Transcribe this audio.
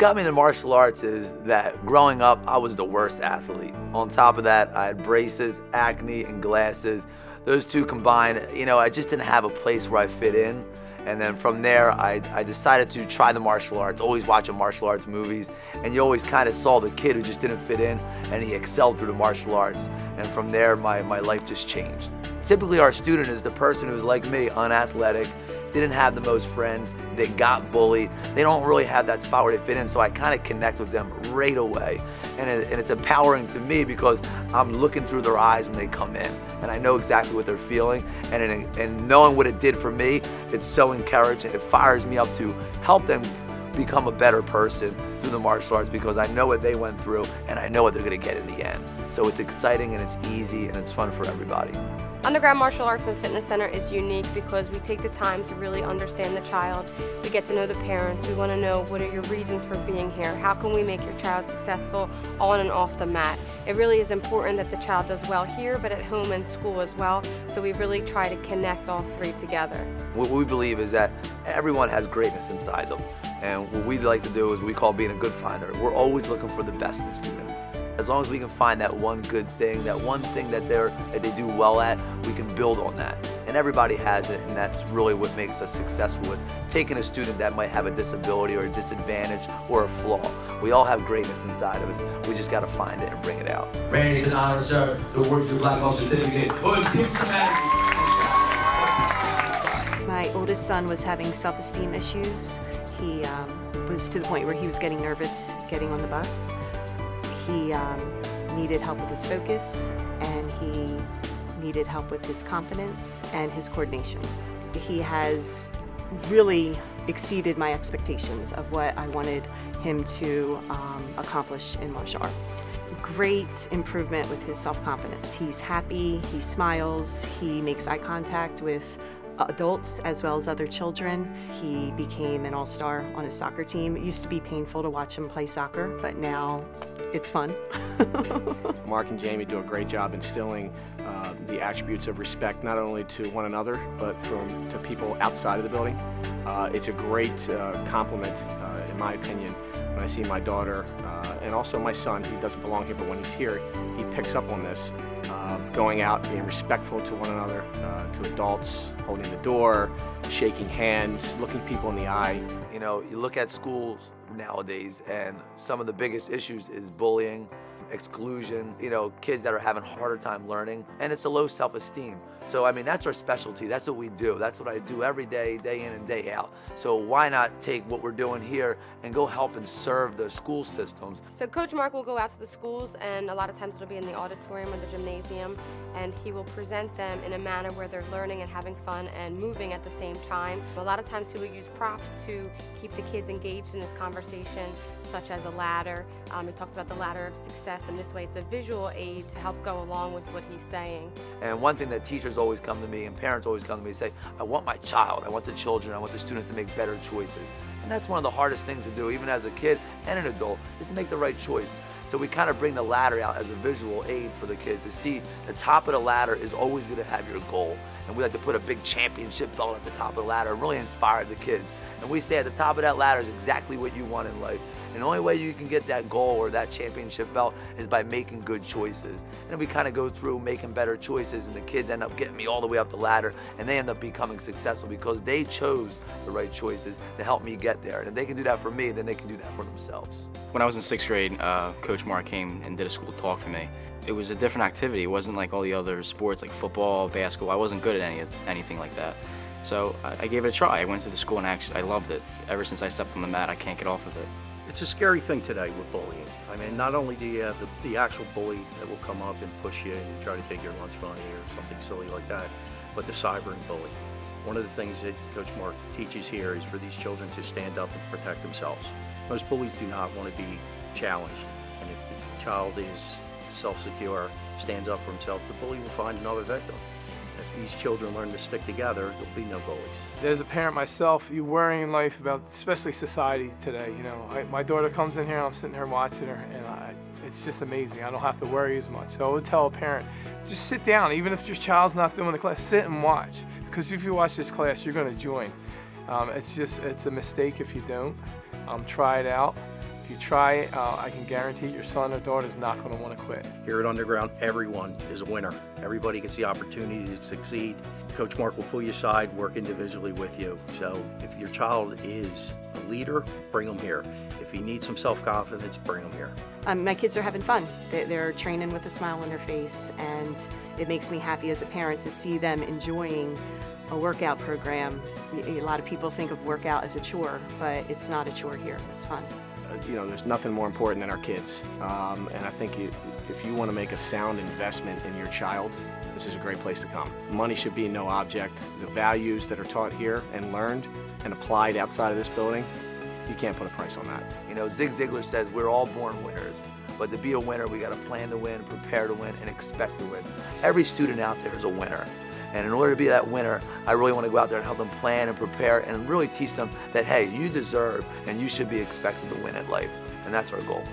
got me into martial arts is that growing up, I was the worst athlete. On top of that, I had braces, acne, and glasses. Those two combined, you know, I just didn't have a place where I fit in. And then from there, I decided to try the martial arts, always watching martial arts movies. And you always kind of saw the kid who just didn't fit in, and he excelled through the martial arts. And from there, my life just changed. Typically, our student is the person who's like me, unathletic, didn't have the most friends, they got bullied, they don't really have that spot where they fit in, so I kind of connect with them right away. And it's empowering to me because I'm looking through their eyes when they come in, and I know exactly what they're feeling, and knowing what it did for me, it's so encouraging. It fires me up to help them become a better person through the martial arts because I know what they went through and I know what they're gonna get in the end. So it's exciting and it's easy and it's fun for everybody. Underground Martial Arts and Fitness Center is unique because we take the time to really understand the child. We get to know the parents. We want to know what are your reasons for being here. How can we make your child successful on and off the mat? It really is important that the child does well here, but at home and school as well. So we really try to connect all three together. What we believe is that everyone has greatness inside them. And what we like to do is we call being a good finder. We're always looking for the best in students. As long as we can find that one good thing, that one thing that they do well at, we can build on that. And everybody has it, and that's really what makes us successful with taking a student that might have a disability or a disadvantage or a flaw. We all have greatness inside of us. We just got to find it and bring it out. Randy's an honor, sir. The Work Your Black Belt certificate. My oldest son was having self-esteem issues. He was to the point where he was getting nervous getting on the bus. He needed help with his focus, and he needed help with his confidence and his coordination. He has really exceeded my expectations of what I wanted him to accomplish in martial arts. Great improvement with his self-confidence. He's happy, he smiles, he makes eye contact with adults as well as other children. He became an all-star on his soccer team. It used to be painful to watch him play soccer, but now it's fun. Mark and Jamie do a great job instilling the attributes of respect not only to one another but to people outside of the building. It's a great compliment, in my opinion, when I see my daughter and also my son. He doesn't belong here, but when he's here, he picks up on this. Going out, being respectful to one another, to adults, holding the door, shaking hands, looking people in the eye. You know, you look at schools nowadays and some of the biggest issues is bullying, exclusion, you know, kids that are having a harder time learning, and it's a low self-esteem. So, I mean, that's our specialty. That's what we do. That's what I do every day, day in and day out. So why not take what we're doing here and go help and serve the school systems? So Coach Mark will go out to the schools, and a lot of times it'll be in the auditorium or the gymnasium, and he will present them in a manner where they're learning and having fun and moving at the same time. A lot of times he will use props to keep the kids engaged in his conversation, such as a ladder. He talks about the ladder of success, and this way it's a visual aid to help go along with what he's saying. And one thing that teachers always come to me and parents always come to me and say, I want my child, I want the children, I want the students to make better choices. And that's one of the hardest things to do, even as a kid and an adult, is to make the right choice. So we kind of bring the ladder out as a visual aid for the kids to see the top of the ladder is always going to have your goal. And we like to put a big championship belt at the top of the ladder and really inspire the kids. And we stay at the top of that ladder is exactly what you want in life. And the only way you can get that goal or that championship belt is by making good choices. And we kind of go through making better choices, and the kids end up getting me all the way up the ladder, and they end up becoming successful because they chose the right choices to help me get there. And if they can do that for me, then they can do that for themselves. When I was in 6th grade, Coach Mark came and did a school talk for me. It was a different activity. It wasn't like all the other sports like football, basketball. I wasn't good at anything like that. So I gave it a try. I went to the school and I loved it. Ever since I stepped on the mat, I can't get off of it. It's a scary thing today with bullying. I mean, not only do you have the actual bully that will come up and push you and try to take your lunch money or something silly like that, but the cyber and bully. One of the things that Coach Mark teaches here is for these children to stand up and protect themselves. Most bullies do not want to be challenged, and if the child is self-secure, stands up for himself, the bully will find another victim. If these children learn to stick together, there'll be no bullies. As a parent myself, you worry in life about, especially society today. You know, my daughter comes in here, I'm sitting here watching her, and it's just amazing. I don't have to worry as much. So I would tell a parent, just sit down, even if your child's not doing the class, sit and watch. Because if you watch this class, you're going to join. It's a mistake if you don't. Try it out. you try it, I can guarantee your son or daughter is not going to want to quit. Here at Underground, everyone is a winner. Everybody gets the opportunity to succeed. Coach Mark will pull you aside, work individually with you. So if your child is a leader, bring them here. If he needs some self-confidence, bring them here. My kids are having fun. They're training with a smile on their face, and it makes me happy as a parent to see them enjoying a workout program. A lot of people think of workout as a chore, but it's not a chore here. It's fun. You know, there's nothing more important than our kids. And I think if you want to make a sound investment in your child, this is a great place to come. Money should be no object. The values that are taught here and learned and applied outside of this building, you can't put a price on that. You know, Zig Ziglar says we're all born winners, but to be a winner, we got to plan to win, prepare to win, and expect to win. Every student out there is a winner. And in order to be that winner, I really want to go out there and help them plan and prepare and really teach them that, hey, you deserve and you should be expected to win at life. And that's our goal.